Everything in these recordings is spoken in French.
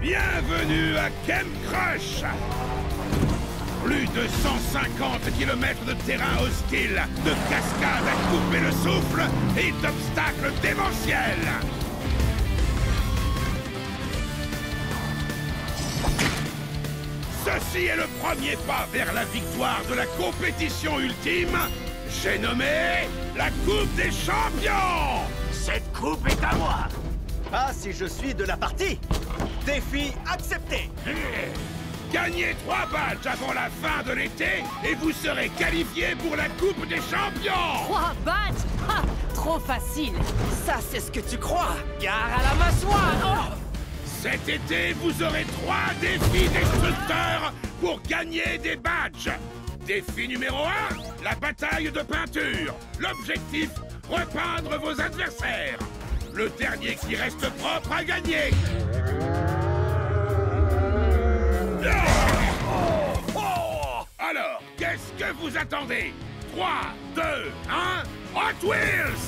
Bienvenue à Kem Crush! Plus de 150 km de terrain hostile, de cascades à couper le souffle et d'obstacles démentiels! Ceci est le premier pas vers la victoire de la compétition ultime. J'ai nommé la Coupe des Champions! Cette coupe est à moi! Ah, si je suis de la partie! Défi accepté! Gagnez 3 badges avant la fin de l'été et vous serez qualifiés pour la Coupe des Champions! 3 badges? Ha! Trop facile! Ça, c'est ce que tu crois! Gare à la mâchoire! Oh! Cet été, vous aurez 3 défis destructeurs pour gagner des badges. Défi numéro 1, la bataille de peinture. L'objectif, repeindre vos adversaires. Le dernier qui reste propre a gagné. Alors, qu'est-ce que vous attendez? 3, 2, 1, Hot Wheels!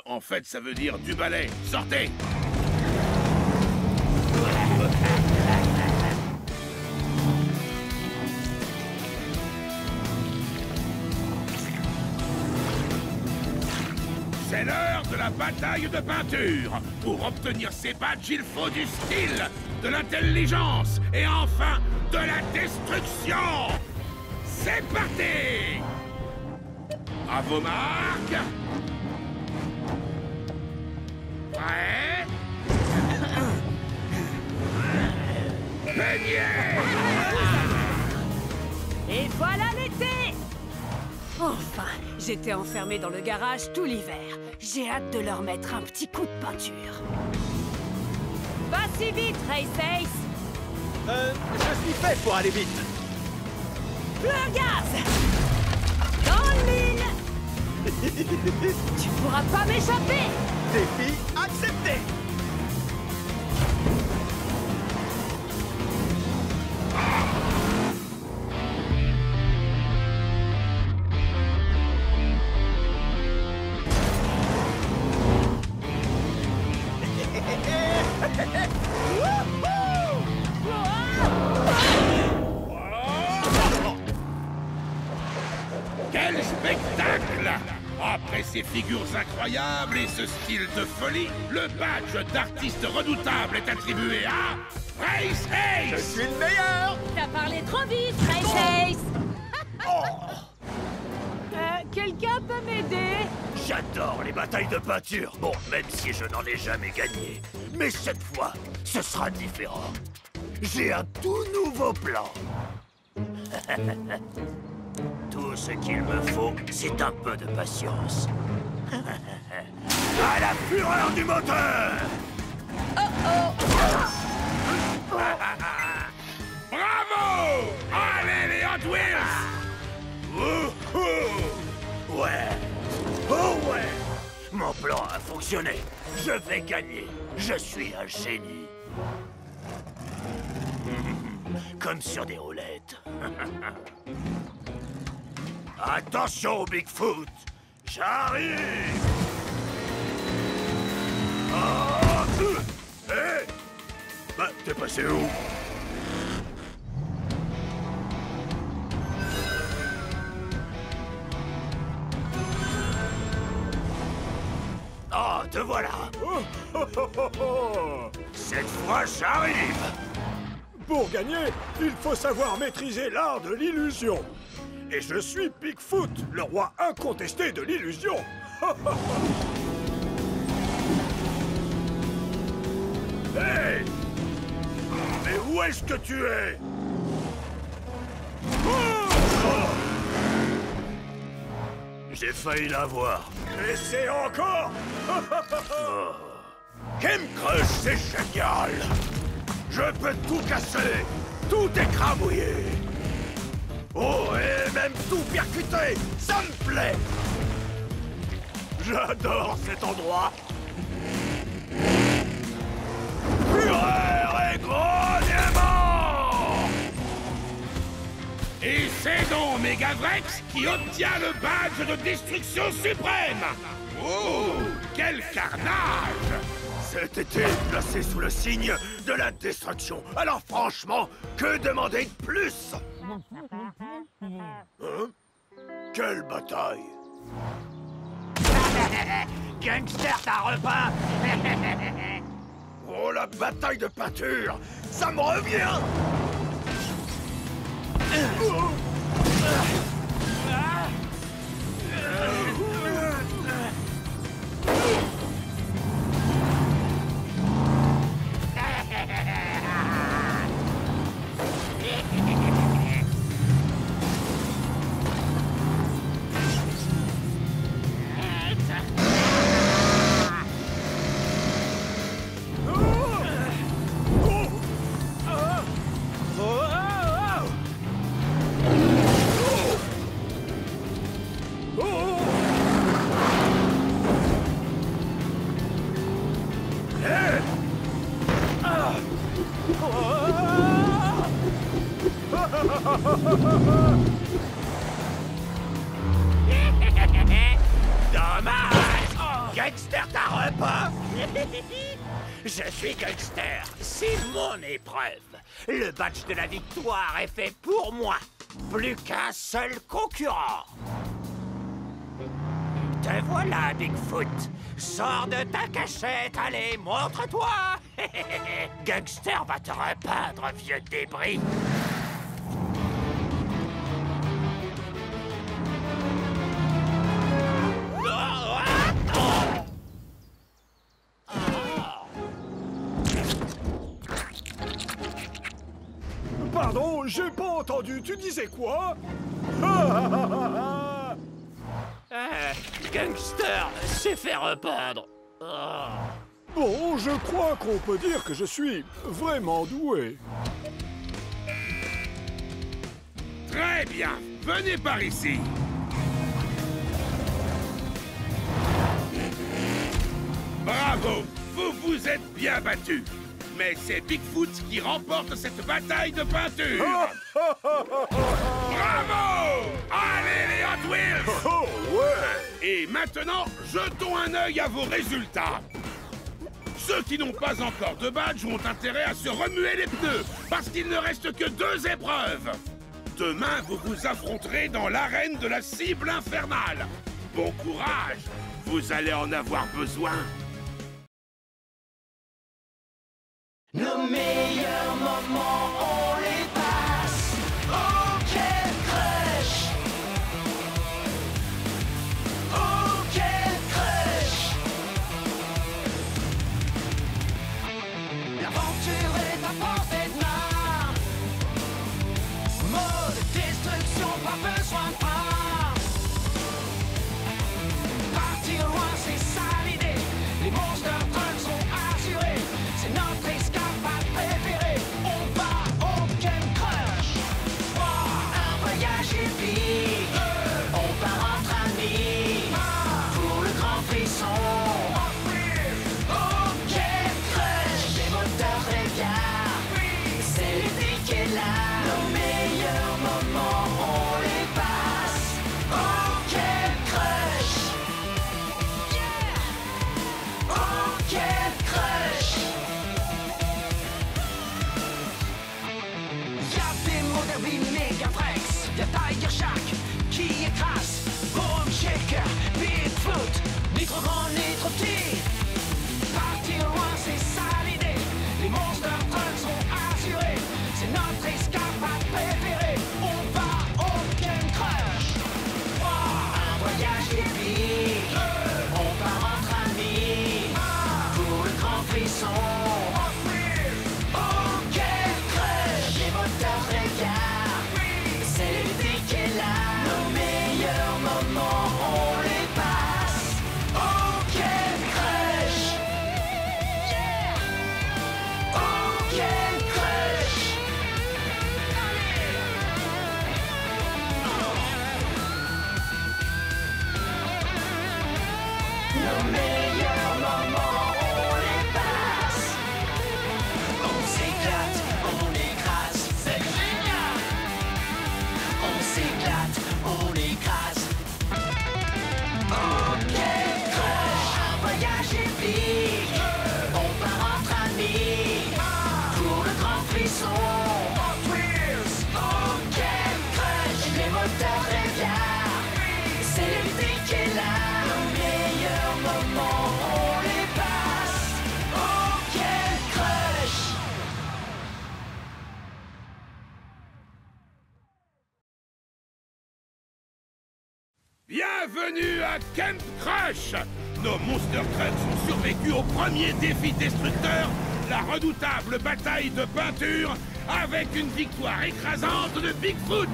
En fait, ça veut dire du balai. Sortez! C'est l'heure de la bataille de peinture. Pour obtenir ces badges, il faut du style, de l'intelligence et enfin de la destruction. C'est parti! À vos marques. Prêt? Peignez! Et voilà l'été! Enfin, j'étais enfermé dans le garage tout l'hiver. J'ai hâte de leur mettre un petit coup de peinture. Pas si vite, Race Ace! Je suis fait pour aller vite! Le gaz! Dans le mille! Tu pourras pas m'échapper! Défi accepté! Quel spectacle! Après ces figures incroyables et ce style de folie, le badge d'artiste redoutable est attribué à Race Je Ace! suis le meilleur! T'as parlé trop vite, Race Ace! Quelqu'un peut m'aider? J'adore les batailles de peinture. Bon, même si je n'en ai jamais gagné. Mais cette fois, ce sera différent. J'ai un tout nouveau plan. Tout ce qu'il me faut, c'est un peu de patience. À la fureur du moteur! Bravo! Allez les Hot Wheels! Wouhou! Ouais! Oh ouais! Mon plan a fonctionné. Je vais gagner. Je suis un génie. Comme sur des roulettes. Attention, Bigfoot! J'arrive! Hé! Bah, t'es passé où? Ah, te voilà! Cette fois, j'arrive! Pour gagner, il faut savoir maîtriser l'art de l'illusion. Et je suis Bigfoot, le roi incontesté de l'illusion. Hey! Mais où est-ce que tu es? J'ai failli l'avoir. Et c'est encore. Kem Crush, c'est génial! Je peux tout casser, tout écrabouiller. Oh, et même tout percuter, ça me plaît. J'adore cet endroit. Fureur et grognement! Et c'est donc Megavrex qui obtient le badge de destruction suprême! Oh, quel carnage! Cet été placé sous le signe de la destruction. Alors franchement, que demander de plus? Hein? Quelle bataille? Gangster, t'as repas. Oh, la bataille de peinture! Ça me revient! Dommage! Gangster, t'as repas. Je suis gangster, c'est mon épreuve. Le badge de la victoire est fait pour moi. Plus qu'un seul concurrent. Te voilà, Bigfoot. Sors de ta cachette, allez, montre-toi. Gangster va te repeindre, vieux débris. Pardon, j'ai pas entendu, tu disais quoi? Gangster s'est fait repeindre. Bon, je crois qu'on peut dire que je suis vraiment doué. Très bien, venez par ici. Bravo, vous vous êtes bien battu. Mais c'est Bigfoot qui remporte cette bataille de peinture. Bravo! Allez les Hot Wheels! Oh, ouais! Et maintenant, jetons un œil à vos résultats. Ceux qui n'ont pas encore de badge ont intérêt à se remuer les pneus, parce qu'il ne reste que 2 épreuves. Demain, vous vous affronterez dans l'arène de la cible infernale. Bon courage, vous allez en avoir besoin. Nos meilleurs moments, on les passe au Ken Crush. Au Ken Crush. L'aventure est à portée de main. Mode destruction, pas besoin de frein. Partir loin, c'est ça l'idée. Les monster trucks sont assurés. C'est notre escapade préférée. On va au Ken Crush. Un voyage épique. On part entre amis. Pour le grand frisson. Au Ken Crush. Des moteurs réveillent. C'est l'été qui est là. Nos meilleurs moments, on les passe. Au Ken Crush. Au Ken Crush. Y'a des modèles méga flex, y'a Tiger Shark qui écrase, Boom Shaker, Bigfoot, ni trop grand ni trop petit. Partir loin, c'est ça l'idée. Les monster trucks sont assurés, c'est notre escapade préférée. On va au Ken Crush. Un voyage épique. On part entre amis pour le grand frisson. Au Ken Crush. Les moteurs réveillent. C'est l'été qui est là. Nos meilleurs moments, on les passe. Au Ken Crush. Au Ken Crush. Nos meilleurs moments, on les passe. Bienvenue à Camp Crush! Nos Monster Trucks ont survécu au premier défi destructeur, la redoutable bataille de peinture, avec une victoire écrasante de Bigfoot!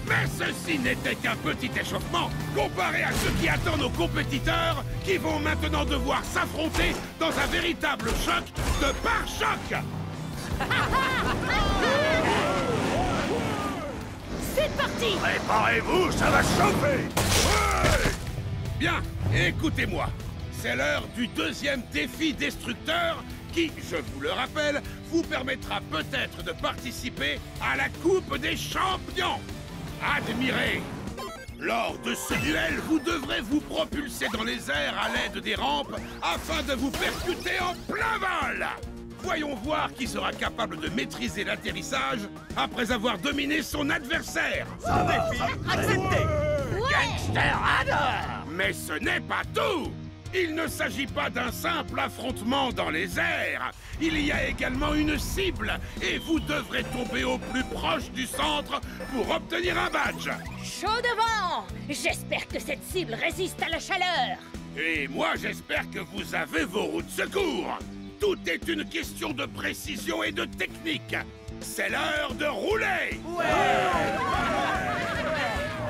Mais ceci n'était qu'un petit échauffement comparé à ce qui attend nos compétiteurs qui vont maintenant devoir s'affronter dans un véritable choc de pare-choc! C'est parti! Préparez-vous, ça va chauffer! Ouais! Bien, écoutez-moi. C'est l'heure du deuxième défi destructeur qui, je vous le rappelle, vous permettra peut-être de participer à la Coupe des Champions. Admirez! Lors de ce duel, vous devrez vous propulser dans les airs à l'aide des rampes afin de vous percuter en plein vol! Voyons voir qui sera capable de maîtriser l'atterrissage après avoir dominé son adversaire. Sans défi, accepté! Gangster adore! Mais ce n'est pas tout! Il ne s'agit pas d'un simple affrontement dans les airs. Il y a également une cible et vous devrez tomber au plus proche du centre pour obtenir un badge. Chaud devant! J'espère que cette cible résiste à la chaleur. Et moi, j'espère que vous avez vos roues de secours. Tout est une question de précision et de technique. C'est l'heure de rouler!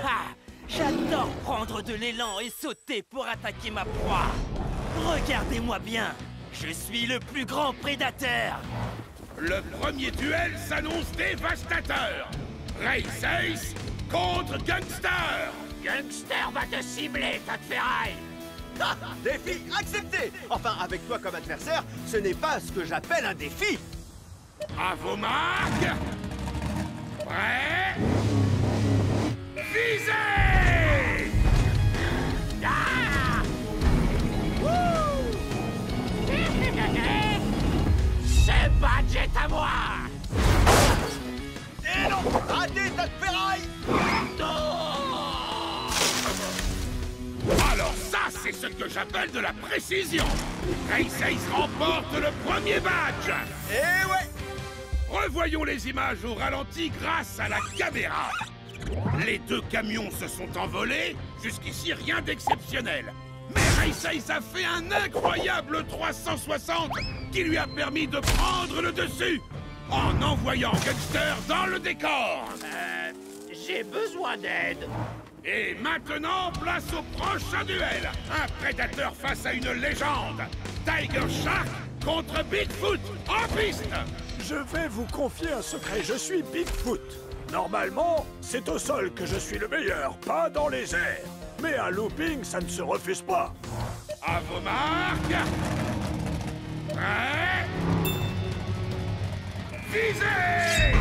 Ah, j'adore prendre de l'élan et sauter pour attaquer ma proie. Regardez-moi bien, je suis le plus grand prédateur. Le premier duel s'annonce dévastateur. Race Ace contre Gangster. Gangster va te cibler, tas de ferraille! Ah, défi accepté! Enfin, avec toi comme adversaire, ce n'est pas ce que j'appelle un défi! À vos marques. Prêts? Visez! Ah! Ce badge est à moi! Et non! Raté, tas de ferraille! Alors ça, c'est ce que j'appelle de la précision. Race Ace remporte le premier badge. Eh ouais! Revoyons les images au ralenti grâce à la caméra. Les deux camions se sont envolés. Jusqu'ici, rien d'exceptionnel. Mais Race Ace a fait un incroyable 360 qui lui a permis de prendre le dessus en envoyant Gangster dans le décor. J'ai besoin d'aide. Et maintenant, place au prochain duel. Un prédateur face à une légende. Tiger Shark contre Bigfoot en piste. Je vais vous confier un secret, je suis Bigfoot. Normalement, c'est au sol que je suis le meilleur, pas dans les airs. Mais un looping, ça ne se refuse pas. À vos marques. Prêts? Visez!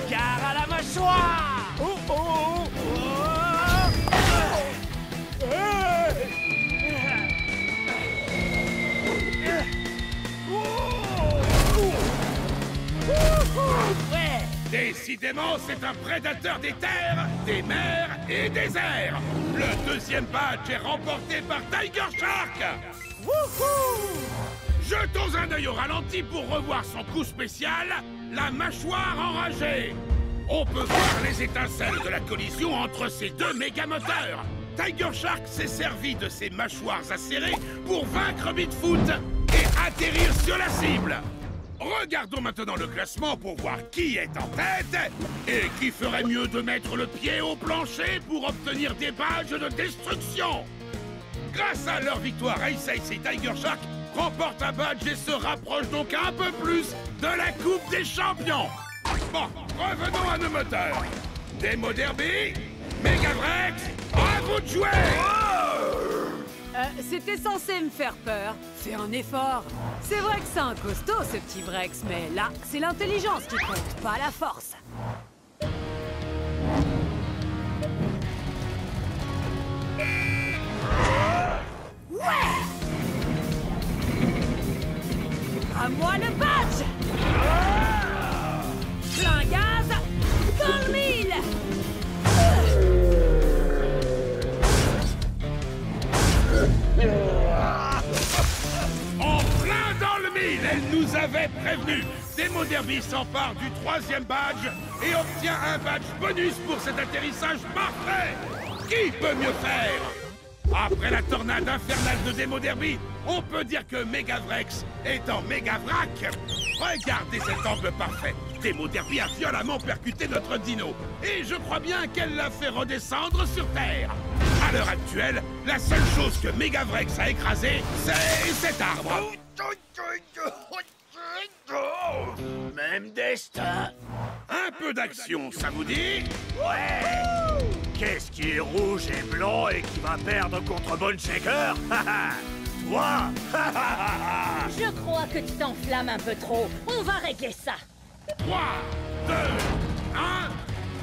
Gare à la mâchoire! Oh oh! Ouais! Décidément, c'est un prédateur des terres, des mers et des airs. Le deuxième badge est remporté par Tiger Shark. Wouhou! Jetons un œil au ralenti pour revoir son coup spécial, la mâchoire enragée. On peut voir les étincelles de la collision entre ces deux méga-moteurs. Tiger Shark s'est servi de ses mâchoires acérées pour vaincre Bigfoot et atterrir sur la cible. Regardons maintenant le classement pour voir qui est en tête et qui ferait mieux de mettre le pied au plancher pour obtenir des badges de destruction. Grâce à leur victoire, Race Ace et Tiger Shark remportent un badge et se rapprochent donc un peu plus de la Coupe des Champions. Bon, revenons à nos moteurs. Demo Derby, Megavrex, à vous de jouer! C'était censé me faire peur. Fais un effort. C'est vrai que c'est un costaud, ce petit Vrex, mais là, c'est l'intelligence qui compte, pas la force. Ouais! À moi le badge! Plein gaz, dans le mille! En plein dans le mille Elle nous avait prévenu. Demo Derby s'empare du 3e badge et obtient un badge bonus pour cet atterrissage parfait. Qui peut mieux faire? Après la tornade infernale de Demo Derby, on peut dire que Megavrex est en Megavrac. Regardez cet angle parfait. Demo Derby a violemment percuté notre dino. Et je crois bien qu'elle l'a fait redescendre sur Terre. À l'heure actuelle, la seule chose que Megavrex a écrasé, c'est cet arbre. Même destin. Un peu d'action, ça vous dit? Ouais. Qu'est-ce qui est rouge et blanc et qui va perdre contre Bone Shaker? Toi. Je crois que tu t'enflammes un peu trop. On va régler ça. 3, 2, 1...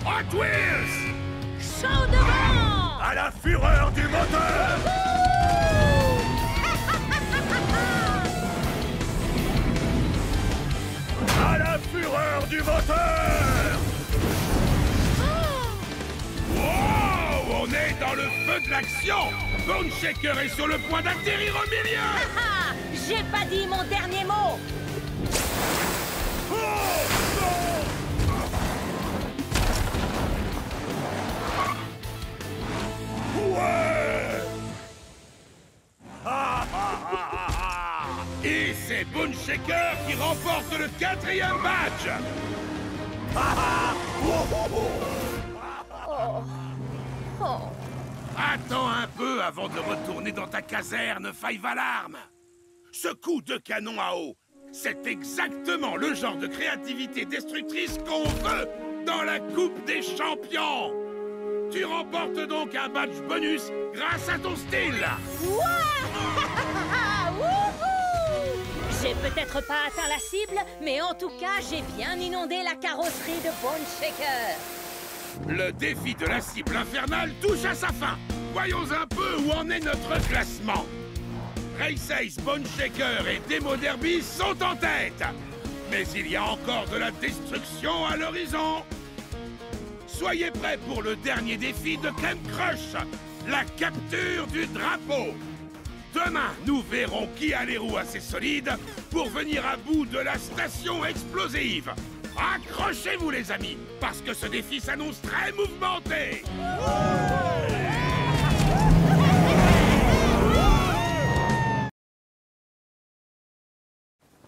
Hot Wheels! Chaud devant! À la fureur du moteur! À la fureur du moteur! Wow! On est dans le feu de l'action! Bone Shaker est sur le point d'atterrir au milieu! Ah, j'ai pas dit mon dernier mot! Ouais! Et c'est Bone Shaker qui remporte le 4e badge! Attends un peu avant de retourner dans ta caserne, Five Alarm. Ce coup de canon à eau, c'est exactement le genre de créativité destructrice qu'on veut dans la Coupe des Champions. Tu remportes donc un badge bonus grâce à ton style. J'ai peut-être pas atteint la cible, mais en tout cas, j'ai bien inondé la carrosserie de Bone Shaker. Le défi de la cible infernale touche à sa fin. Voyons un peu où en est notre classement. Race Ace, Bone Shaker et Demo Derby sont en tête. Mais il y a encore de la destruction à l'horizon. Soyez prêts pour le dernier défi de Ken Crush, la capture du drapeau. Demain, nous verrons qui a les roues assez solides pour venir à bout de la station explosive. Accrochez-vous les amis, parce que ce défi s'annonce très mouvementé.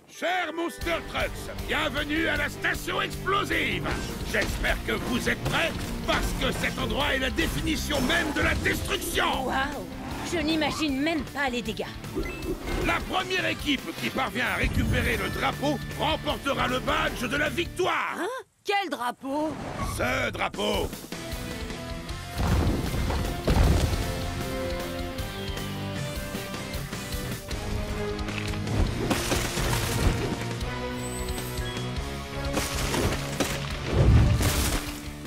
Chers Monster Trucks, bienvenue à la station explosive. J'espère que vous êtes prêts, parce que cet endroit est la définition même de la destruction. Waouh! Je n'imagine même pas les dégâts. La première équipe qui parvient à récupérer le drapeau remportera le badge de la victoire. Hein? Quel drapeau? Ce drapeau.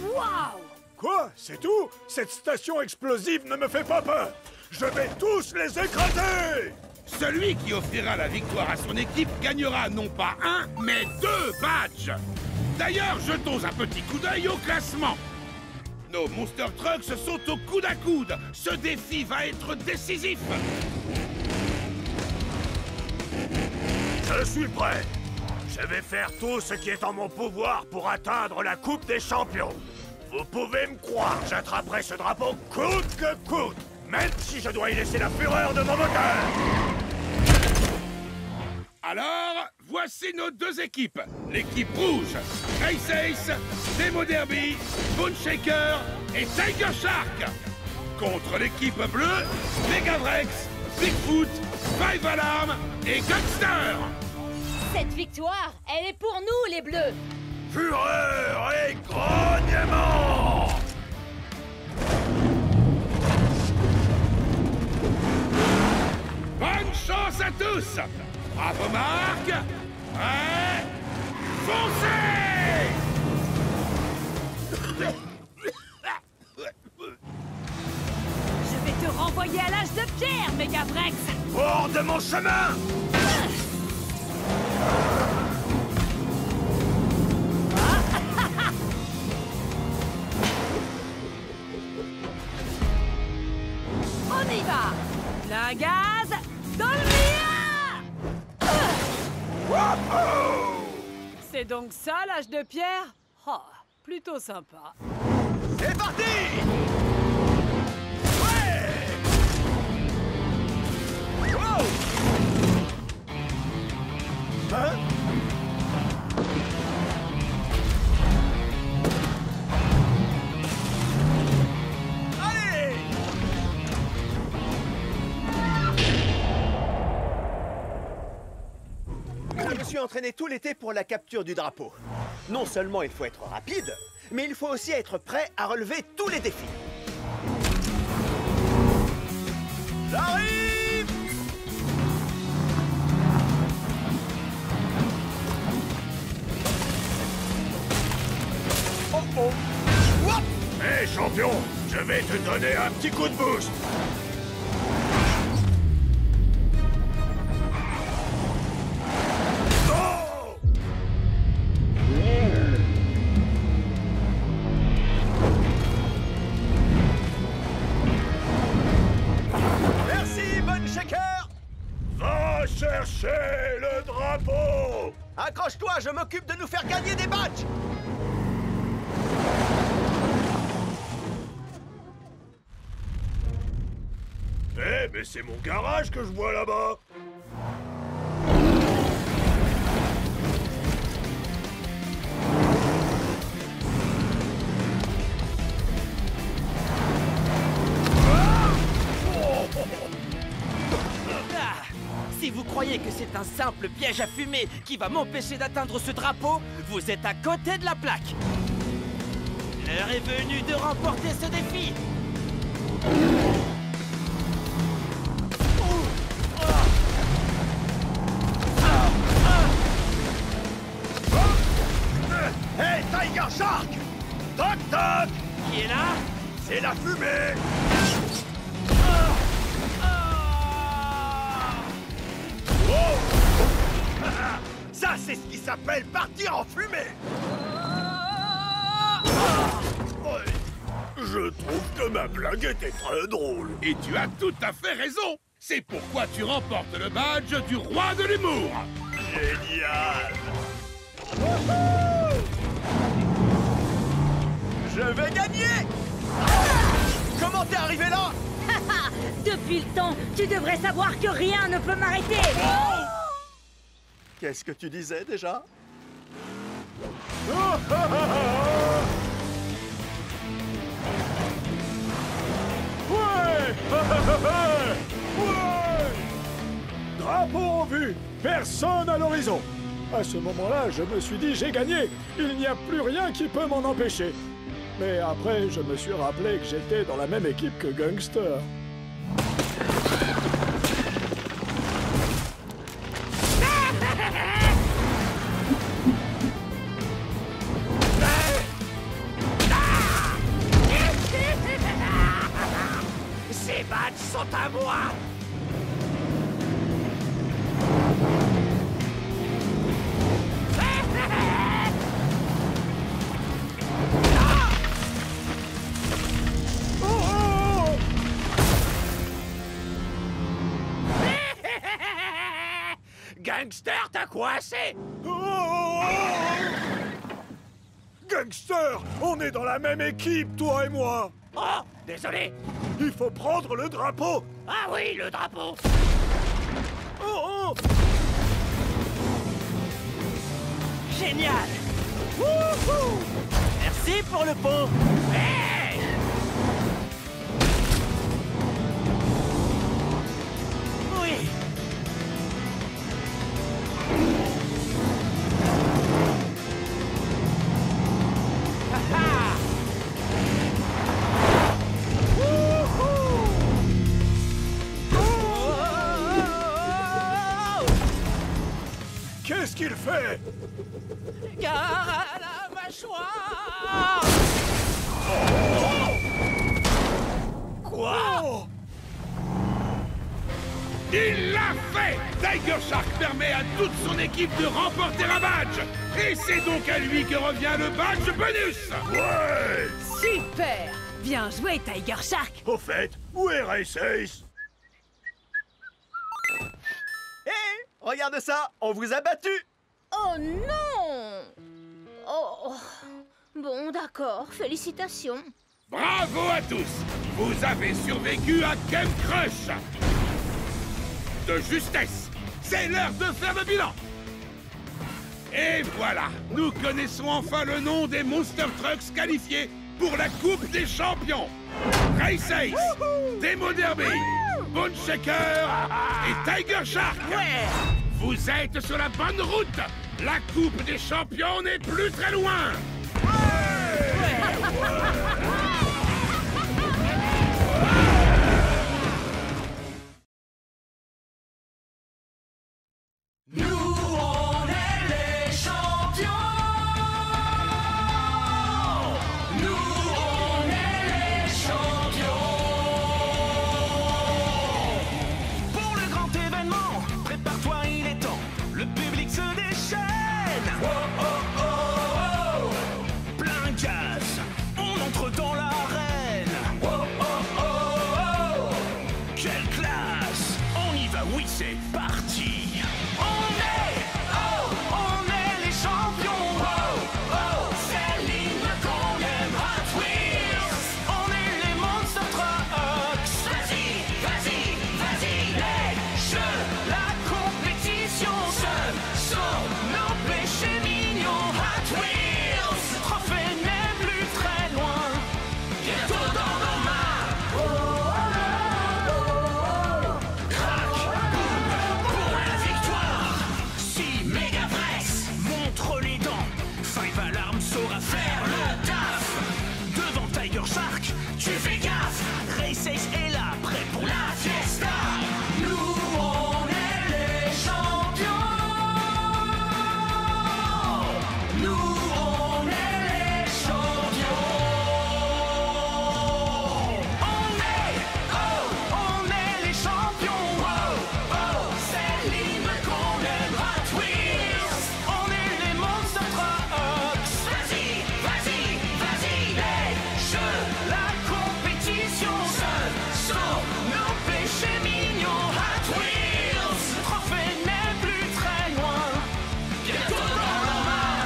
Waouh! Quoi? C'est tout? Cette station explosive ne me fait pas peur! Je vais tous les écraser! Celui qui offrira la victoire à son équipe gagnera non pas un, mais 2 badges. D'ailleurs, jetons un petit coup d'œil au classement. Nos Monster Trucks sont au coude à coude. Ce défi va être décisif. Je suis prêt. Je vais faire tout ce qui est en mon pouvoir pour atteindre la Coupe des Champions. Vous pouvez me croire, j'attraperai ce drapeau coûte que coûte, même si je dois y laisser la fureur de mon moteur. Alors, voici nos 2 équipes. L'équipe rouge, Race Ace, Demo Derby, Bone Shaker et Tiger Shark. Contre l'équipe bleue, Megavrex, Bigfoot, Five Alarm et Gunster. Cette victoire, elle est pour nous, les Bleus. Fureur et grognement! Bonne chance à tous! Bravo Marc! Prêt? Foncez! Je vais te renvoyer à l'âge de pierre, Megavrex! Hors de mon chemin! On y va! Plein gaz, dans le mien! C'est donc ça l'âge de pierre? Oh, plutôt sympa. C'est parti! Wow! Hein? Allez! Je me suis entraîné tout l'été pour la capture du drapeau. Non seulement il faut être rapide, mais il faut aussi être prêt à relever tous les défis. J'arrive! Oh oh! Wouah! Hé, champion, je vais te donner un petit coup de boost. Oh! Merci, Bonne Shaker! Va chercher le drapeau. Accroche-toi, je m'occupe de nous faire gagner des badges! Eh, mais c'est mon garage que je vois là-bas. Ah, si vous croyez que c'est un simple piège à fumée qui va m'empêcher d'atteindre ce drapeau, vous êtes à côté de la plaque. L'heure est venue de remporter ce défi. Hey, Tiger Shark! Toc toc! Qui est là? C'est la fumée! Oh! Ça, c'est ce qui s'appelle partir en fumée! Ouais. Je trouve que ma blague était très drôle. Et tu as tout à fait raison. C'est pourquoi tu remportes le badge du roi de l'humour. Génial! Je vais gagner! Comment t'es arrivé là? Depuis le temps, tu devrais savoir que rien ne peut m'arrêter. Qu'est-ce que tu disais déjà? Ouais! Ouais! Drapeau en vue, personne à l'horizon. À ce moment-là, je me suis dit, j'ai gagné. Il n'y a plus rien qui peut m'en empêcher. Mais après, je me suis rappelé que j'étais dans la même équipe que Gangster. Ces badges sont à moi! Gangster, t'as coincé! Gangster, on est dans la même équipe, toi et moi. Oh, désolé! Il faut prendre le drapeau. Ah oui, le drapeau! Oh, oh. Génial! Wouhou! Merci pour le pont! Hey! Oui! Ha-ha! Wouhou! Oh! Qu'est-ce qu'il fait? Gare à la mâchoire! Quoi? Oh. Il l'a fait! Tiger Shark permet à toute son équipe de remporter un badge. Et c'est donc à lui que revient le badge bonus. Ouais! Super! Bien joué, Tiger Shark! Au fait, où est Race Ace? Hé! Regarde ça, on vous a battu. Oh non! Oh, bon, d'accord, félicitations. Bravo à tous! Vous avez survécu à Game Crush! De justesse! C'est l'heure de faire le bilan! Et voilà! Nous connaissons enfin le nom des Monster Trucks qualifiés pour la Coupe des Champions! Race Ace, Demo Derby, Bone Shaker et Tiger Shark! Ouais! Vous êtes sur la bonne route! La Coupe des Champions n'est plus très loin! Nous, on est les champions. Nous, on est les champions. Pour le grand événement, prépare-toi, il est temps. Le public se déchaîne. Oh, oh, oh, oh. Plein gaz, on entre dans l'arène. Oh, oh, oh, oh. Quelle classe. On y va, oui, c'est parti. Tu fais gaffe, Race Ace est là, prêt pour la fiesta. Nous, on est les champions. Nous, on est les champions. On est les champions. Oh, oh, c'est l'hymne qu'on aime. Hot Wheels, on est les Monster Trucks. Vas-y, vas-y, vas-y, les jeux, la compétition, ce sont nos péchés mignons. Hot Wheels, le trophée n'est plus très loin, bientôt dans nos mains.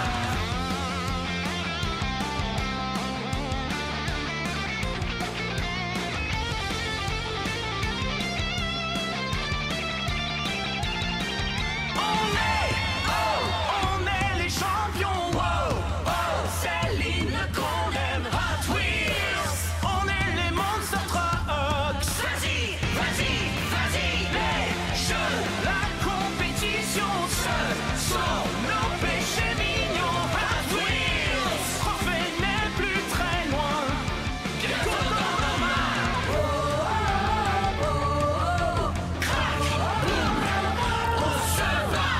On est les champions. Oh, oh, c'est l'hymne qu'on aime. Hot Wheels, on est les Monster Trucks. Vas-y, vas-y, vas-y, les jeux, la compétition, ce sont nos péchés mignons. Hot Wheels, le trophée n'est plus très loin, bientôt dans nos mains. Crac, boum, on se bat.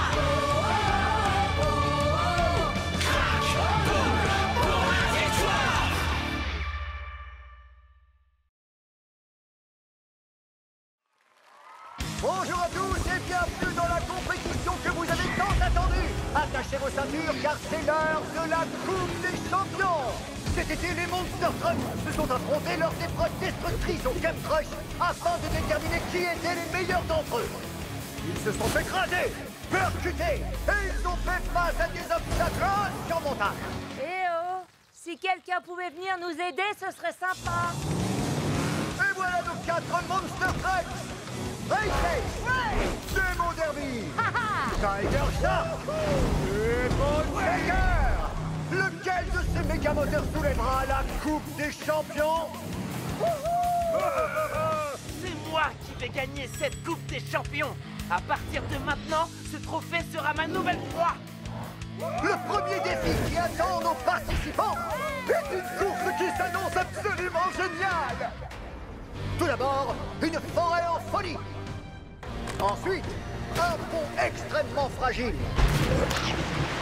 Crac, boum, pour la victoire. Bonjour à tous et bienvenue dans la compétition que vous avez tant attendue. Attachez vos ceintures car c'est l'heure de la Coupe des Champions. Cet été, les Monster Trucks se sont affrontés lors d'épreuves destructrices au Game Crush afin de déterminer qui étaient les meilleurs d'entre eux. Ils se sont écrasés, percutés et ils ont fait face à des obstacles insurmontables. Eh oh! Si quelqu'un pouvait venir nous aider, ce serait sympa. Et voilà nos 4 Monster Trucks. Race Ace, Demo Derby, Tiger Shark et Bone Shaker. Lequel de ces méga moteurs soulèvera la Coupe des Champions? C'est moi qui vais gagner cette Coupe des Champions. À partir de maintenant, ce trophée sera ma nouvelle proie. Le premier défi qui attend nos participants est une course qui s'annonce absolument géniale. Tout d'abord, une forêt en folie. Ensuite, un pont extrêmement fragile.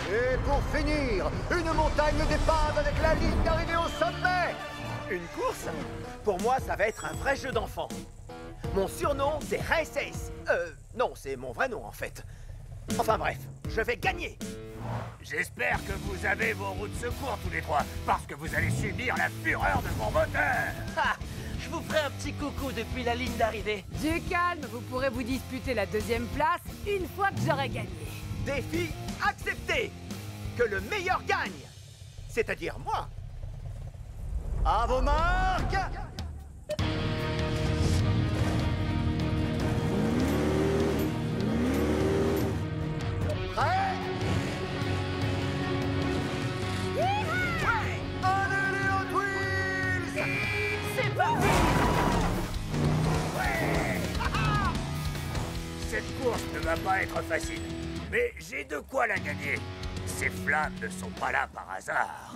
Et pour finir, une montagne d'épave avec la ligne d'arrivée au sommet. Une course? Pour moi, ça va être un vrai jeu d'enfant. Mon surnom, c'est Race Ace. Non, c'est mon vrai nom, en fait. Enfin bref, je vais gagner. J'espère que vous avez vos roues de secours tous les trois, parce que vous allez subir la fureur de mon moteur. Ah, je Je vous ferai un petit coucou depuis la ligne d'arrivée. Du calme, vous pourrez vous disputer la deuxième place une fois que j'aurai gagné. Défi accepté. Que le meilleur gagne. C'est-à-dire moi. À vos marques! Prêt? Allez les Hot Wheels! C'est parti. Cette course ne va pas être facile. Mais j'ai de quoi la gagner. Ces flammes ne sont pas là par hasard.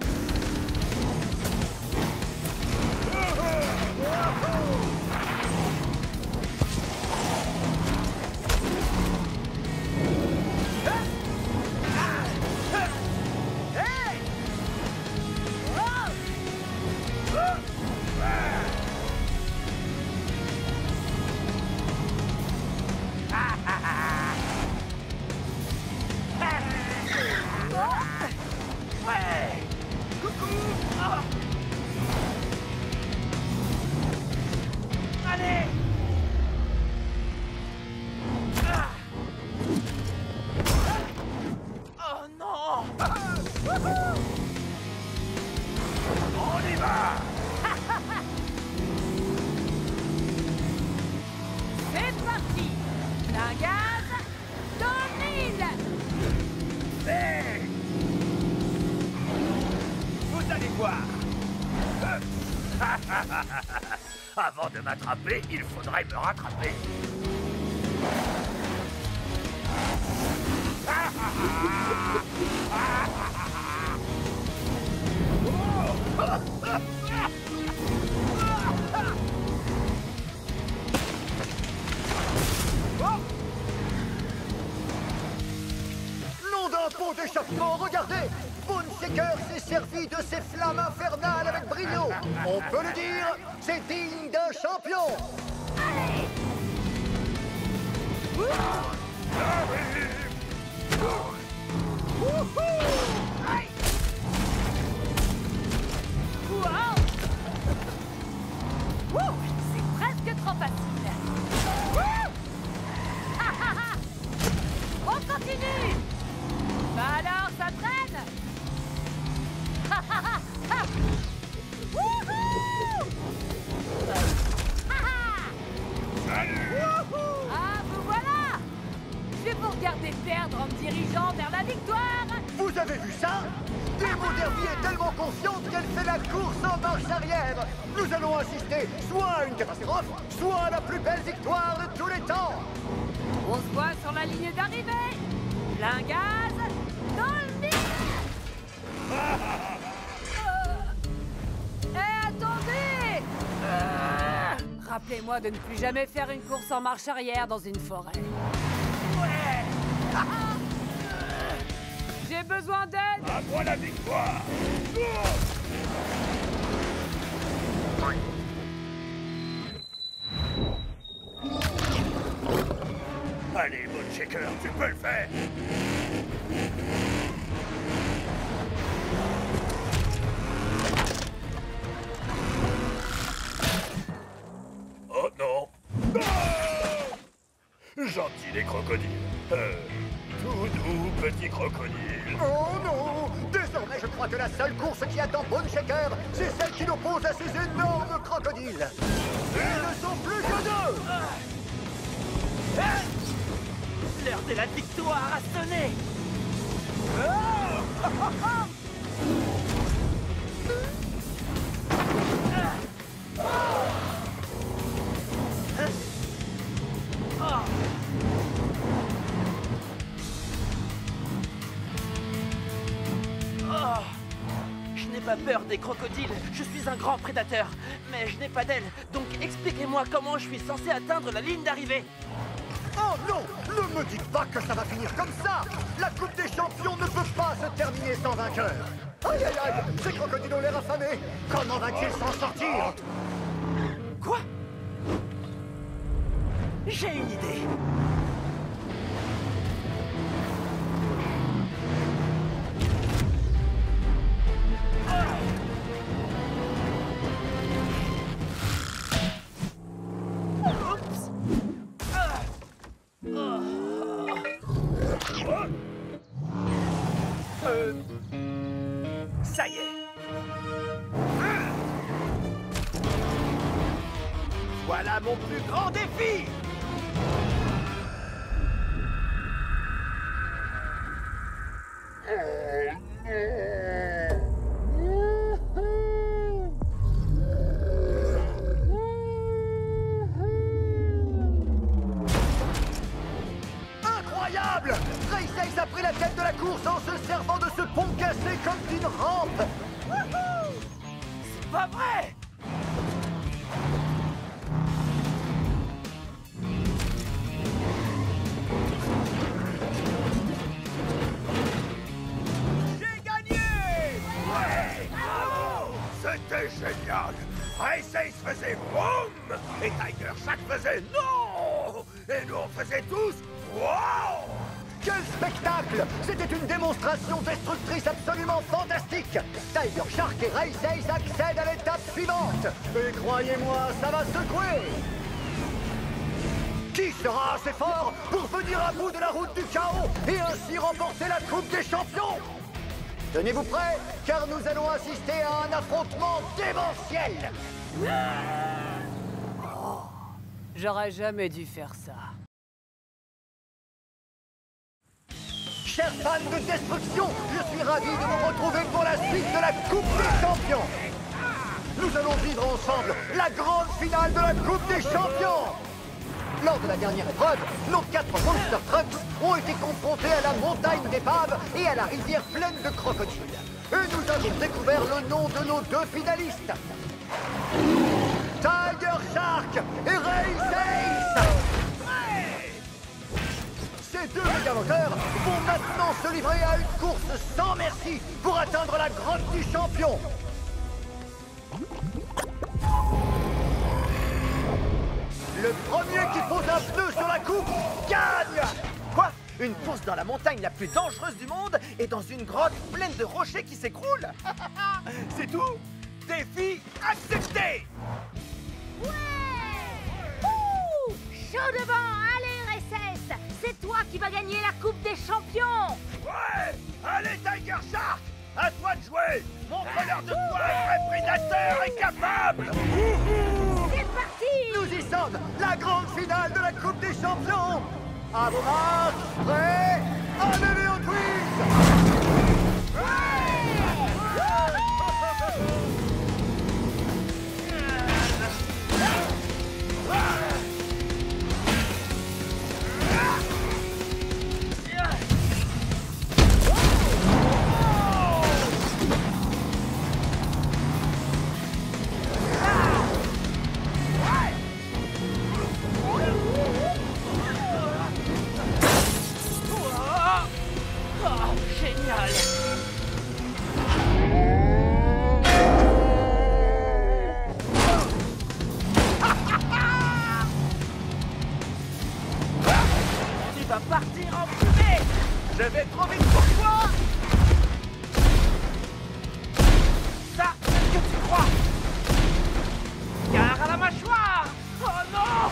Allez. Oh non. On y va. C'est parti! La gaz domine! Hey. Vous allez voir. Avant de m'attraper, il faudrait me rattraper. Nom d'un pont d'échappement, regardez! Bone Shaker s'est servi de ses flammes infernales avec brio! On peut le dire, c'est digne d'un champion! Wow! Wouh! C'est presque trop facile! Wouh! On continue! Bah alors, ça traîne! Wouhou! Ah, vous voilà! Je vais vous regarder perdre en me dirigeant vers la victoire! Vous avez vu ça? Demo Derby est tellement confiante qu'elle fait la course en marche arrière! Nous allons assister soit à une catastrophe, soit à la plus belle victoire de tous les temps! On se voit sur la ligne d'arrivée! Plein gaz! Dans le mille! Attendez! Rappelez-moi de ne plus jamais faire une course en marche arrière dans une forêt. Ouais. J'ai besoin d'aide! À moi la victoire! Allez, Bone Shaker, tu peux le faire. Oh non. Gentil les crocodiles. Tout doux petit crocodile. Oh non! Désormais, je crois que la seule course qui attend Bone Shaker, c'est celle qui l'oppose à ces énormes crocodiles! Ils ne sont plus que deux! L'heure de la victoire a sonné. Je n'ai pas peur des crocodiles, je suis un grand prédateur, mais je n'ai pas d'ailes, donc expliquez-moi comment je suis censé atteindre la ligne d'arrivée. Oh non! Ne me dites pas que ça va finir comme ça! La Coupe des Champions ne peut pas se terminer sans vainqueur! Aïe aïe aïe! Ces crocodiles ont l'air affamés! Comment va-t-il s'en sortir? Quoi? J'ai une idée. Ça y est. Voilà mon plus grand défi. Incroyable! Ray Sace a pris la tête de la course en se servant de ce pont cassé comme d'une rampe! C'est pas vrai! J'ai gagné! Ouais! Bravo! C'était génial! Ray Sace faisait boum! Et Tiger Shark faisait non! Et nous on faisait tous wow! Quel spectacle! C'était une démonstration destructrice absolument fantastique! Tiger Shark et Ray Sace accèdent à l'étape suivante! Et croyez-moi, ça va secouer! Qui sera assez fort pour venir à bout de la route du chaos et ainsi remporter la Coupe des Champions? Tenez-vous prêts, car nous allons assister à un affrontement démentiel! J'aurais jamais dû faire ça. Chers fans de destruction, je suis ravi de vous retrouver pour la suite de la Coupe des Champions! Nous allons vivre ensemble la grande finale de la Coupe des Champions! Lors de la dernière épreuve, nos 4 Monster Trucks ont été confrontés à la montagne d'épaves et à la rivière pleine de crocodiles. Et nous avons découvert le nom de nos 2 finalistes. Tiger Shark et Ray Sace! Ces 2 méga-moteurs vont maintenant se livrer à une course sans merci pour atteindre la grotte du champion. Le premier qui pose un pneu sur la coupe gagne! Quoi? Une course dans la montagne la plus dangereuse du monde et dans une grotte pleine de rochers qui s'écroulent? C'est tout? Défi accepté! Ouais! Ouh! Chaud devant! Allez, Recess! C'est toi qui vas gagner la Coupe des Champions! Ouais! Allez Tiger Shark! À toi de jouer! Montre-leur de quoi un vrai prédateur est capable! C'est parti! Nous y sommes! La grande finale de la Coupe des Champions! À vos marques, prêts, allez au twist! Va partir en fumée! Je vais trop vite pour toi! Ça, c'est ce que tu crois! Gare à la mâchoire! Oh non!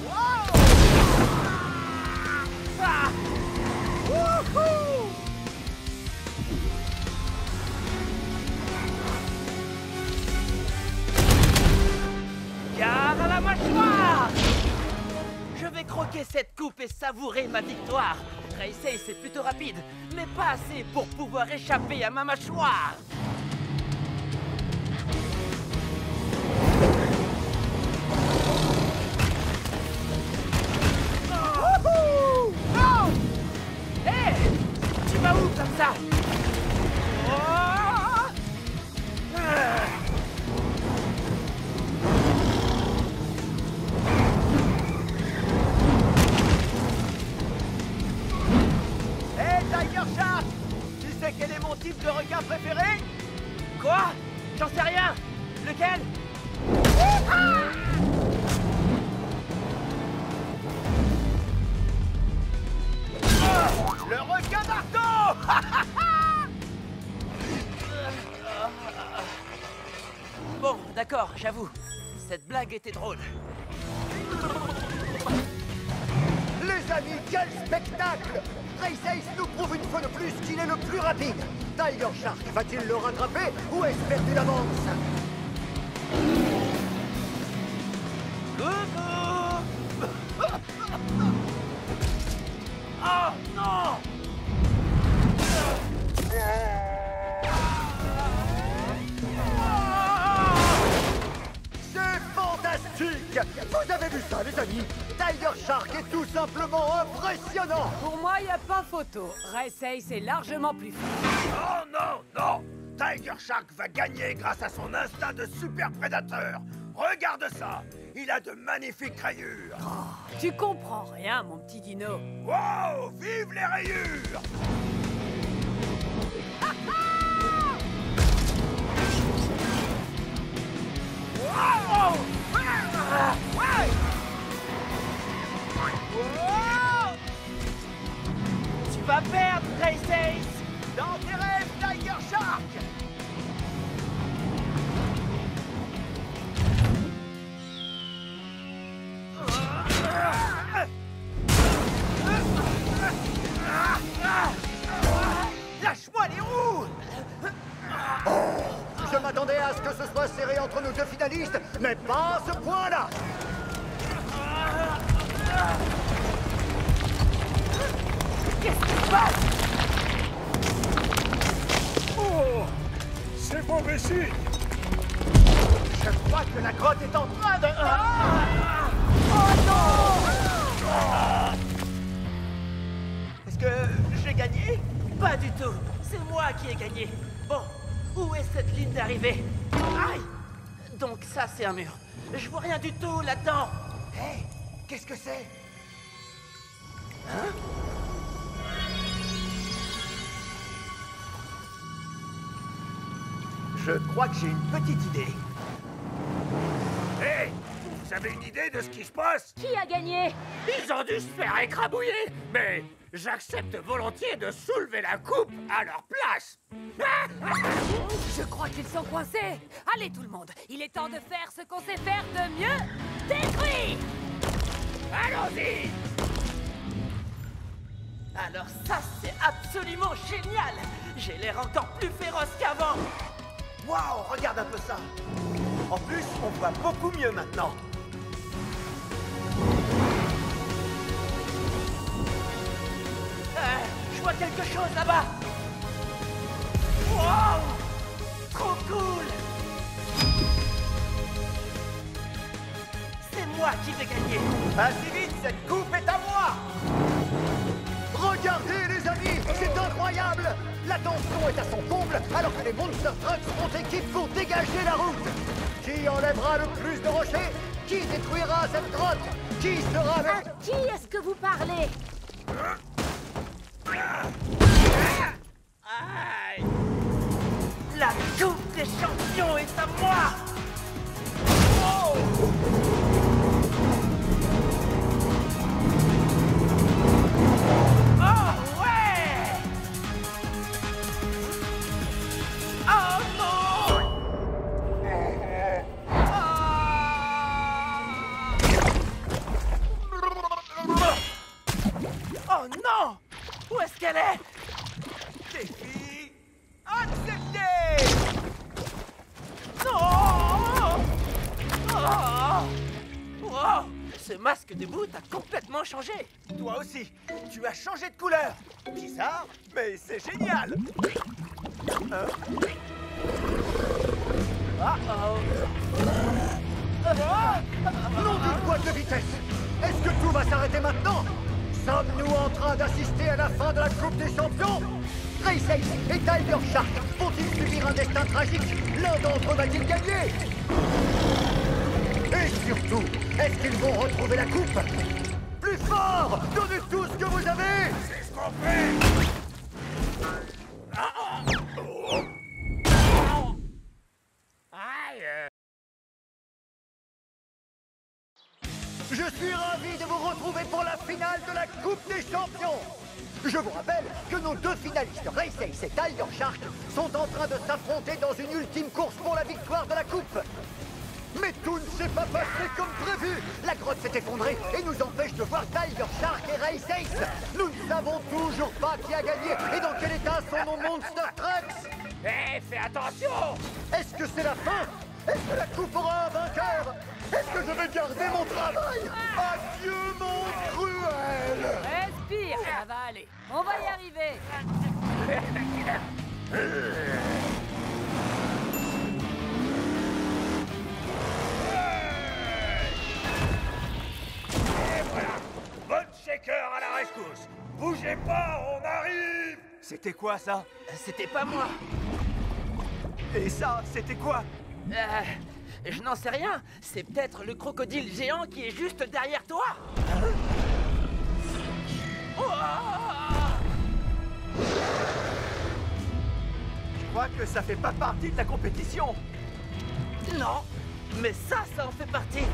Wow! Ah! Wouhou! Gare à la mâchoire! Je vais croquer cette coupe et savourer ma victoire. Ray Sace est plutôt rapide, mais pas assez pour pouvoir échapper à ma mâchoire. Wouhou! Non! Hé! Tu vas où comme ça? Oh! Ah! Tiger Shark! Tu sais quel est mon type de requin préféré? Quoi? J'en sais rien! Lequel? Le requin marteau! Bon, d'accord, j'avoue. Cette blague était drôle. Les amis, quel spectacle! Race Ace nous prouve une fois de plus qu'il est le plus rapide. Tiger Shark va-t-il le rattraper ou est-ce perdu d'avance? Oh non! C'est fantastique! Vous avez vu ça, les amis? Tiger Shark est tout simplement impressionnant! Pour moi, il n'y a pas photo. Race Ace est largement plus fort. Oh non, non! Tiger Shark va gagner grâce à son instinct de super prédateur. Regarde ça! Il a de magnifiques rayures. Tu comprends rien, mon petit dino. Wow! Vive les rayures! Wow! Ouais! Wow! Tu vas perdre, Race Ace! Dans tes rêves, Tiger Shark! Lâche-moi les roues! Je m'attendais à ce que ce soit serré entre nos deux finalistes, mais pas à ce point-là! Qu'est-ce qui se passe? Oh! C'est mauvais signe! Je crois que la grotte est en train de... Est-ce que j'ai gagné? Pas du tout. C'est moi qui ai gagné. Bon, où est cette ligne d'arrivée? Aïe! Donc ça, c'est un mur. Je vois rien du tout là-dedans. Hé! Qu'est-ce que c'est? Je crois que j'ai une petite idée. Hé! Vous avez une idée de ce qui se passe? Qui a gagné? Ils ont dû se faire écrabouiller, mais j'accepte volontiers de soulever la coupe à leur place. Je crois qu'ils sont coincés. Allez, tout le monde, il est temps de faire ce qu'on sait faire de mieux. Détruire! Allons-y! Alors ça, c'est absolument génial. J'ai l'air encore plus féroce qu'avant. Waouh, regarde un peu ça. En plus, on voit beaucoup mieux maintenant. Je vois quelque chose là-bas. Wow! Trop cool! C'est moi qui vais gagner. Assez vite, cette coupe est à moi! Regardez, les amis, c'est incroyable! La tension est à son comble, alors que les Monster Trucks font équipe pour dégager la route! Qui enlèvera le plus de rochers? Qui détruira cette grotte? Qui sera le... À qui est-ce que vous parlez? Aïe! La coupe des champions est à moi! Oh! Oh ouais! Oh non! Oh non! Où est-ce qu'elle est? Défi accepté! Non! Oh! Wow! Ce masque de bout a complètement changé. Toi aussi, tu as changé de couleur! Bizarre, mais c'est génial! Nom d'une boîte de vitesse! Est-ce que tout va s'arrêter maintenant? Sommes-nous en train d'assister à la fin de la Coupe des Champions? Race Ace et Tiger Shark vont-ils subir un destin tragique? L'un d'entre eux va-t-il gagner? Et surtout, est-ce qu'ils vont retrouver la coupe? Plus fort! Donnez tout ce que vous avez! C'est ce qu'on fait! Aïe! Je suis ravi de vous retrouver pour la finale de la Coupe des Champions! Je vous rappelle que nos deux finalistes, Race Ace et Tiger Shark, sont en train de s'affronter dans une ultime course pour la victoire de la Coupe. Mais tout ne s'est pas passé comme prévu! vu? La grotte s'est effondrée et nous empêche de voir Tiger Shark et Race Ace. Nous ne savons toujours pas qui a gagné et dans quel état sont nos Monster Trucks. Hé, fais attention! Est-ce que c'est la fin? Est-ce que la coupe aura un vainqueur? Est-ce que je vais garder mon travail? Adieu, mon cruel! Respire, ça va aller. On va y arriver. Et voilà! Bonne shaker à la rescousse! Bougez pas, on arrive! C'était quoi ça? C'était pas moi. Et ça, c'était quoi? Je n'en sais rien. C'est peut-être le crocodile géant qui est juste derrière toi. Je crois que ça fait pas partie de la compétition. Non, mais ça en fait partie.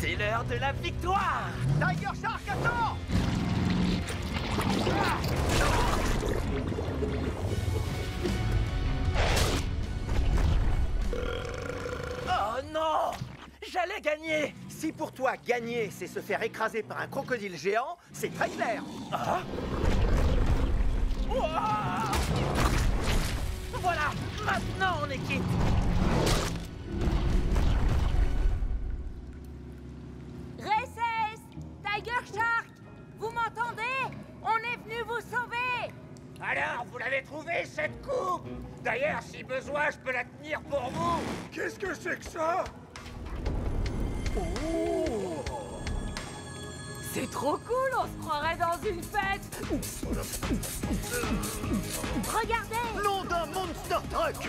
C'est l'heure de la victoire. Tiger Shark, attends! Oh non! J'allais gagner! Si pour toi, gagner, c'est se faire écraser par un crocodile géant, c'est très clair. Ah! Ouah! Voilà! Maintenant on est quitte! Races! Tiger Shark! Vous m'entendez? On est venu vous sauver! Alors, vous l'avez trouvé, cette coupe? D'ailleurs, si besoin, je peux la tenir pour vous. Qu'est-ce que c'est que ça? C'est trop cool, on se croirait dans une fête. Regardez! Nom d'un Monster Truck!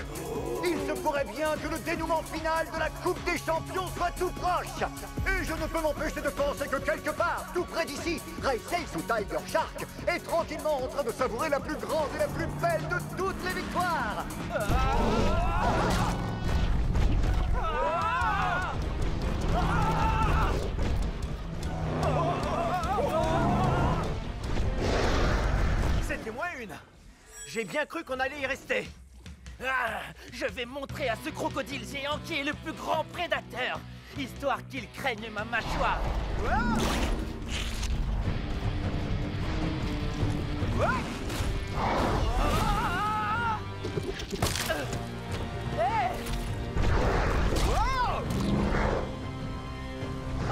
Il se pourrait bien que le dénouement final de la Coupe des Champions soit tout proche! Et je ne peux m'empêcher de penser que quelque part, tout près d'ici, Race Ace ou Tiger Shark est tranquillement en train de savourer la plus grande et la plus belle de toutes les victoires! C'était moins une. J'ai bien cru qu'on allait y rester. Ah, je vais montrer à ce crocodile géant qui est le plus grand prédateur, histoire qu'il craigne ma mâchoire.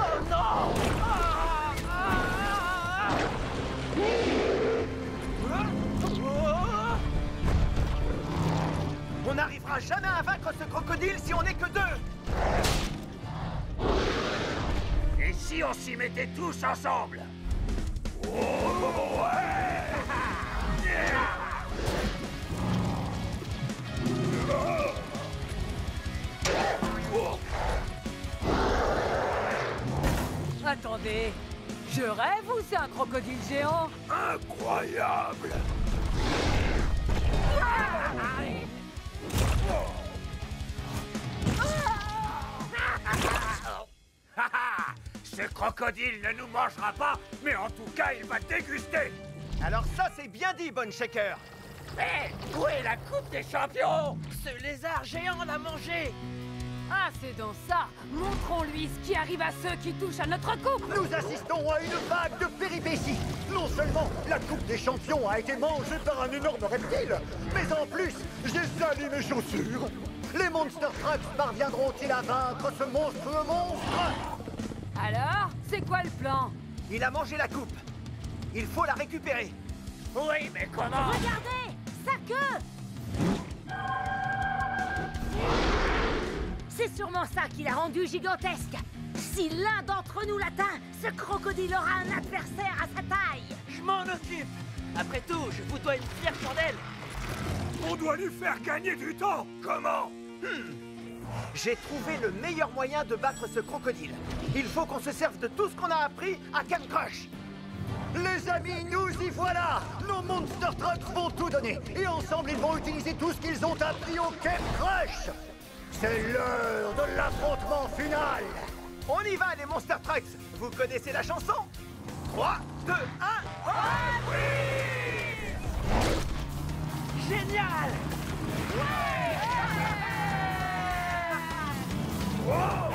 Oh non! On n'arrivera jamais à vaincre ce crocodile si on n'est que deux. Et si on s'y mettait tous ensemble? Oh, ouais! Attendez, je rêve ou c'est un crocodile géant? Incroyable! Ce crocodile ne nous mangera pas, mais en tout cas, il va déguster! Alors ça, c'est bien dit, Bonne Shaker. Hé, où est la Coupe des Champions? Ce lézard géant l'a mangé! Ah, c'est donc ça. Montrons-lui ce qui arrive à ceux qui touchent à notre coupe. Nous assistons à une vague de péripéties. Non seulement la Coupe des Champions a été mangée par un énorme reptile, mais en plus, j'ai sali mes chaussures. Les Monster Trucks parviendront-ils à vaincre ce monstrueux monstre? Alors, c'est quoi le plan? Il a mangé la coupe. Il faut la récupérer. Oui, mais comment? Regardez! Sa queue! C'est sûrement ça qui l'a rendu gigantesque. Si l'un d'entre nous l'atteint, ce crocodile aura un adversaire à sa taille. Je m'en occupe! Après tout, je vous dois une fière chandelle! On doit lui faire gagner du temps! Comment? J'ai trouvé le meilleur moyen de battre ce crocodile. Il faut qu'on se serve de tout ce qu'on a appris à Camp Crush. Les amis, nous y voilà! Nos Monster Trucks vont tout donner, et ensemble ils vont utiliser tout ce qu'ils ont appris au Camp Crush! C'est l'heure de l'affrontement final! On y va, les Monster Trucks. Vous connaissez la chanson? 3, 2, 1... Génial! Oh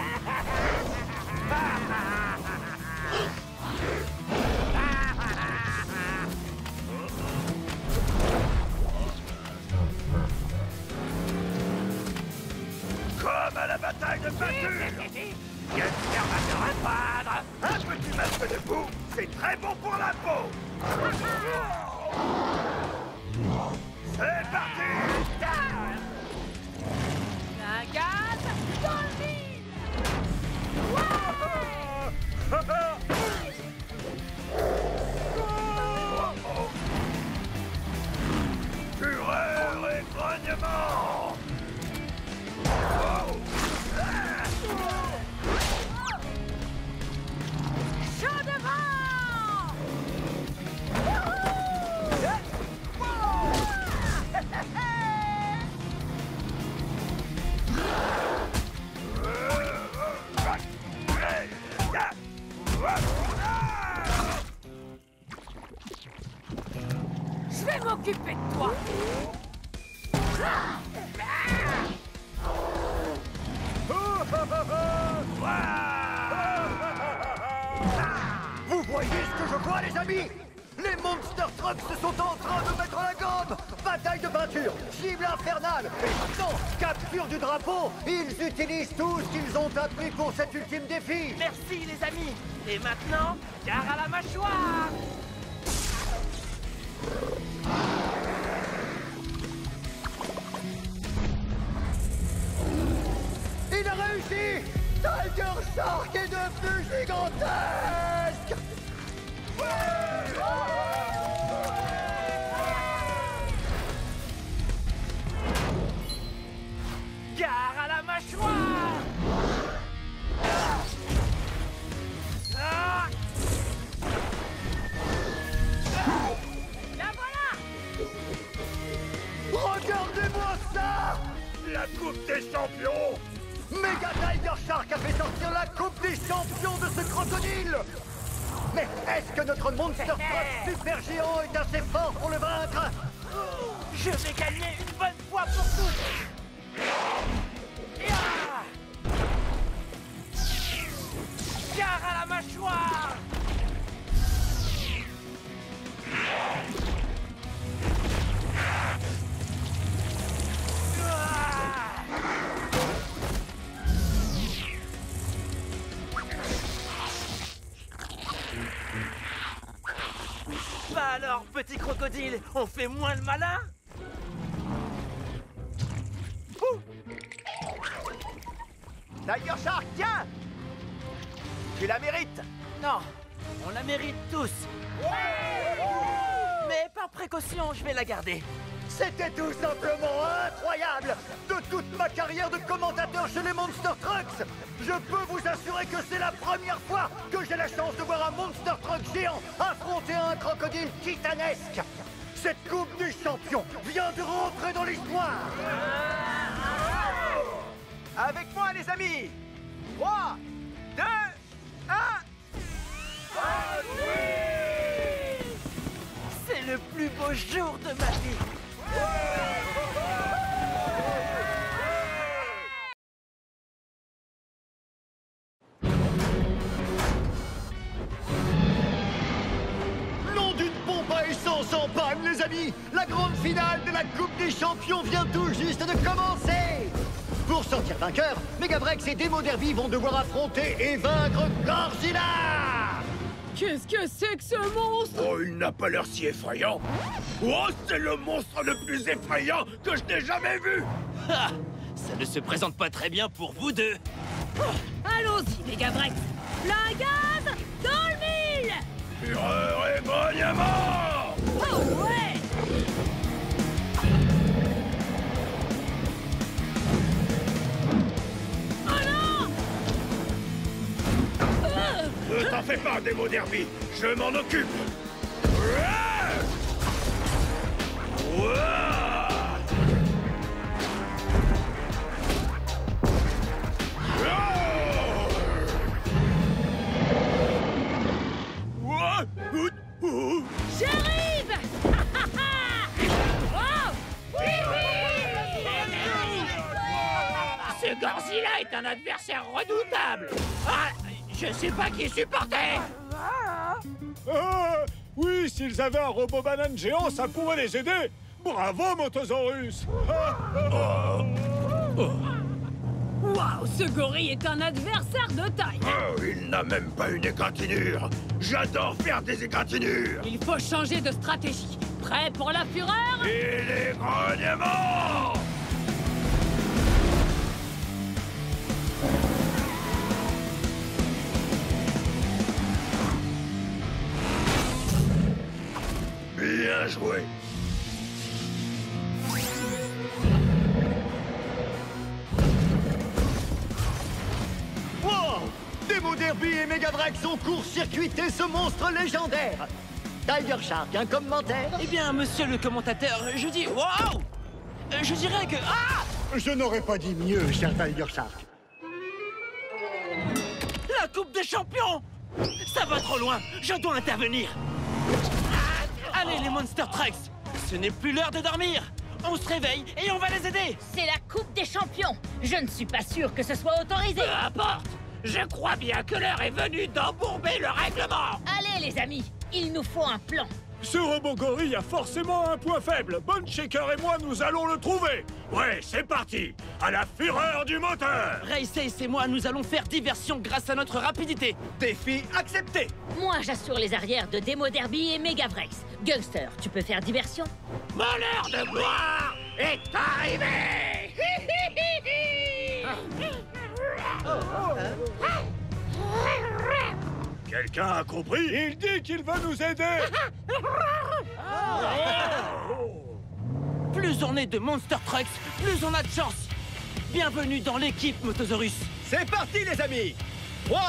peinture. Gangster va te repeindre. Un petit masque de boue, c'est très bon pour la peau. C'est parti. Un gaz dans le mille. Fureur et grognement. Chaud devant. Je vais m'occuper de toi. Vous voyez ce que je vois, les amis? Les Monster Trucks se sont en train de mettre la gomme. Bataille de peinture, cible infernale, et maintenant, capture du drapeau. Ils utilisent tout ce qu'ils ont appris pour cet ultime défi. Merci les amis. Et maintenant, gare à la mâchoire. Il a réussi. Tiger Shark est devenu gigantesque. Gare à la mâchoire. Ah. La voilà. Regardez-moi ça. La Coupe des Champions. Mega Tiger Shark a fait sortir la Coupe des Champions de ce crocodile. Mais est-ce que notre Monster Truck super géant est assez fort pour le vaincre? Je vais gagner une bonne fois pour toutes. Ya. Gare à la mâchoire. Bah alors, petit crocodile, on fait moins le malin? Tiger Shark, tiens. Tu la mérites. Non, on la mérite tous. Mais par précaution, je vais la garder. C'était tout simplement incroyable. De toute ma carrière de commentateur chez les Monster Trucks, je peux vous assurer que c'est la première fois que j'ai la chance de voir un Monster Truck géant affronter un crocodile titanesque. Cette Coupe des Champions vient de rentrer dans l'histoire. Avec moi, les amis. 3, 2, 1. C'est le plus beau jour de ma vie. Nom d'une pompe à essence en panne, les amis. La grande finale de la Coupe des Champions vient tout juste de commencer. Pour sortir vainqueur, Megabrex et Demo Derby vont devoir affronter et vaincre Godzilla. Qu'est-ce que c'est que ce monstre? Oh, il n'a pas l'air si effrayant. Oh, c'est le monstre le plus effrayant que je n'ai jamais vu. Ah, ça ne se présente pas très bien pour vous deux. Allons-y, Megabrex. Plein gaz dans le mille. Fureur et grognement. Oh ouais. Oh non. Ne t'en fais pas, Demo Derby. Je m'en occupe. J'arrive. Oh. Ce Godzilla est un adversaire redoutable. Ah, je sais pas qui supporter. Oui, s'ils avaient un robot banane géant, ça pourrait les aider. Bravo, Motosaurus. Waouh, ce gorille est un adversaire de taille. Oh, il n'a même pas une égratignure. J'adore faire des égratignures. Il faut changer de stratégie. Prêt pour la fureur? Et les grognements! Bien joué. Wow! Demo Derby et Megavrex ont court-circuité ce monstre légendaire. Tiger Shark, un commentaire? Eh bien, monsieur le commentateur, je dis wow! Je dirais que... Ah! Je n'aurais pas dit mieux, cher Tiger Shark. La Coupe des Champions! Ça va trop loin, je dois intervenir. Allez, les Monster Trucks, ce n'est plus l'heure de dormir. On se réveille et on va les aider. C'est la Coupe des Champions. Je ne suis pas sûr que ce soit autorisé. Peu importe. Je crois bien que l'heure est venue d'embourber le règlement. Allez, les amis, il nous faut un plan. Ce robot gorille a forcément un point faible. Bone Shaker et moi, nous allons le trouver. Ouais, c'est parti. À la fureur du moteur. Race et moi, nous allons faire diversion grâce à notre rapidité. Défi accepté. Moi, j'assure les arrières de Demo Derby et Megavrex. Gangster, tu peux faire diversion? Mon heure de gloire est arrivée. Quelqu'un a compris? Il dit qu'il va nous aider. Plus on est de Monster Trucks, plus on a de chance. Bienvenue dans l'équipe Motosaurus. C'est parti, les amis. 3,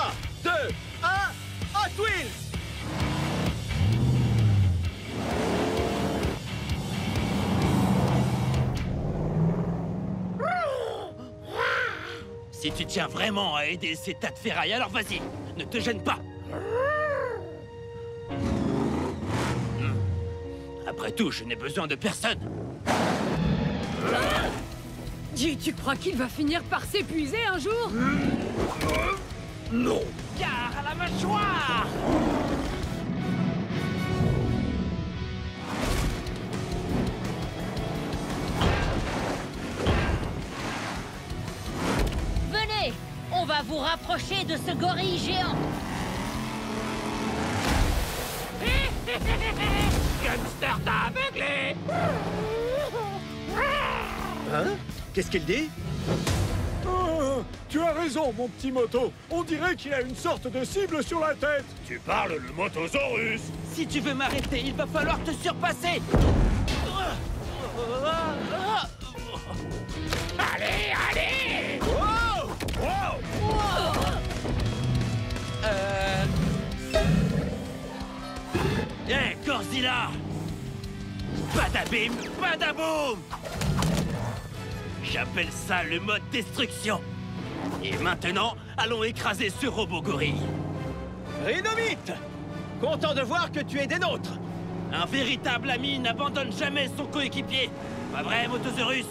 2, 1, Hot Wheels. Si tu tiens vraiment à aider ces tas de ferrailles, alors vas-y, ne te gêne pas. Après tout, je n'ai besoin de personne. Dis, tu crois qu'il va finir par s'épuiser un jour? Non. Gare à la mâchoire! Venez, on va vous rapprocher de ce gorille géant. Gangster t'a aveuglé. Hein? Qu'est-ce qu'il dit? Oh, tu as raison, mon petit moto. On dirait qu'il a une sorte de cible sur la tête. Tu parles le Motosaurus. Si tu veux m'arrêter, il va falloir te surpasser. Allez, allez. Wow! Hé, Godzilla! Badabim, badaboum! J'appelle ça le mode destruction. Et maintenant, allons écraser ce robot gorille. Rhinomite! Content de voir que tu es des nôtres. Un véritable ami n'abandonne jamais son coéquipier. Pas vrai, Motosaurus?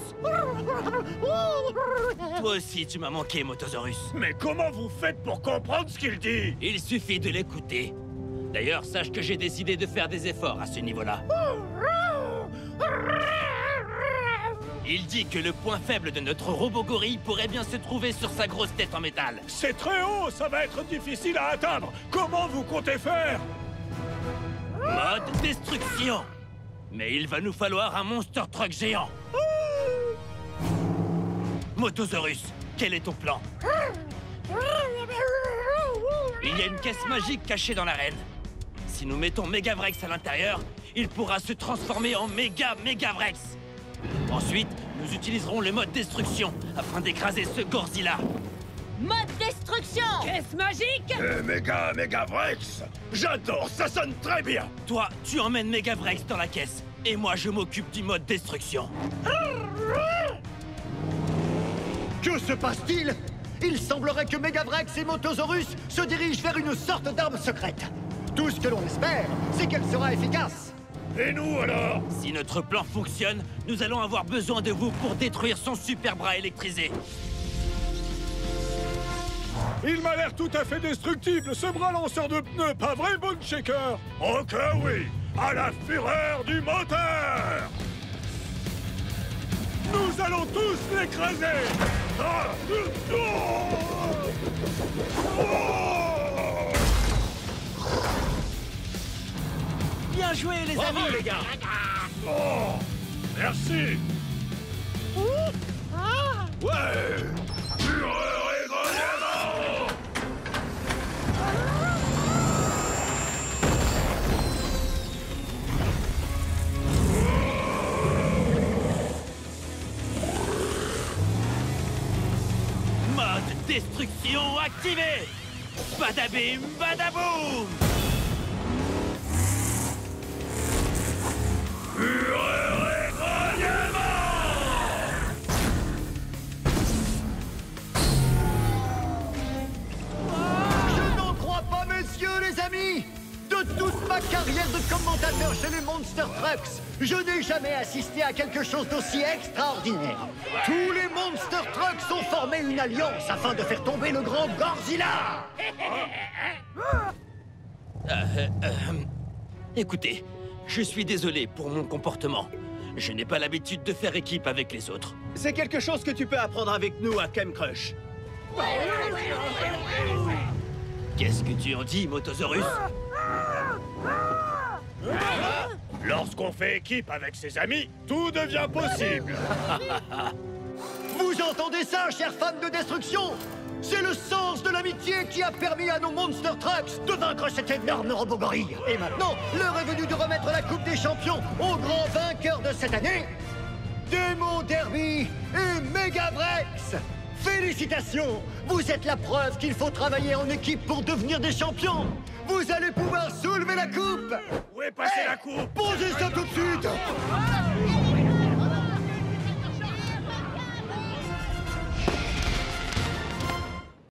Toi aussi, tu m'as manqué, Motosaurus. Mais comment vous faites pour comprendre ce qu'il dit? Il suffit de l'écouter. D'ailleurs, sache que j'ai décidé de faire des efforts à ce niveau-là. Il dit que le point faible de notre robot gorille pourrait bien se trouver sur sa grosse tête en métal. C'est très haut, ça va être difficile à atteindre. Comment vous comptez faire? Mode destruction. Mais il va nous falloir un Monster Truck géant. Motosaurus, quel est ton plan? Il y a une caisse magique cachée dans l'arène. Si nous mettons Megavrex à l'intérieur, il pourra se transformer en Megavrex. Ensuite, nous utiliserons le mode destruction afin d'écraser ce Godzilla. Mode destruction! Caisse magique! Megavrex. J'adore, ça sonne très bien. Toi, tu emmènes Megavrex dans la caisse. Et moi, je m'occupe du mode destruction. Que se passe-t-il? Il semblerait que Megavrex et Motosaurus se dirigent vers une sorte d'arme secrète. Tout ce que l'on espère, c'est qu'elle sera efficace. Et nous alors? Si notre plan fonctionne, nous allons avoir besoin de vous pour détruire son super bras électrisé. Il m'a l'air tout à fait destructible, ce bras lanceur de pneus, pas vrai, Bone Shaker? Oh que oui! À la fureur du moteur! Nous allons tous l'écraser! Bien joué, les amis, les gars. Oh, merci. Ouais. Fureur et grognement. Mode destruction activé. Badabim, badaboum. Fureur et grognement. Je n'en crois pas, messieurs les amis! De toute ma carrière de commentateur chez les Monster Trucks, je n'ai jamais assisté à quelque chose d'aussi extraordinaire. Tous les Monster Trucks ont formé une alliance afin de faire tomber le grand Godzilla! Écoutez, je suis désolé pour mon comportement. Je n'ai pas l'habitude de faire équipe avec les autres. C'est quelque chose que tu peux apprendre avec nous à Kem Crush. Qu'est-ce que tu en dis, Motosaurus? Lorsqu'on fait équipe avec ses amis, tout devient possible. Vous entendez ça, chers fans de destruction? C'est le sens de l'amitié qui a permis à nos Monster Trucks de vaincre cet énorme robot gorille. Et maintenant, l'heure est venue de remettre la Coupe des Champions au grand vainqueur de cette année, Demo Derby et Megavrex. Félicitations! Vous êtes la preuve qu'il faut travailler en équipe pour devenir des champions. Vous allez pouvoir soulever la coupe. Où est passée la coupe? Posez ça tout de suite!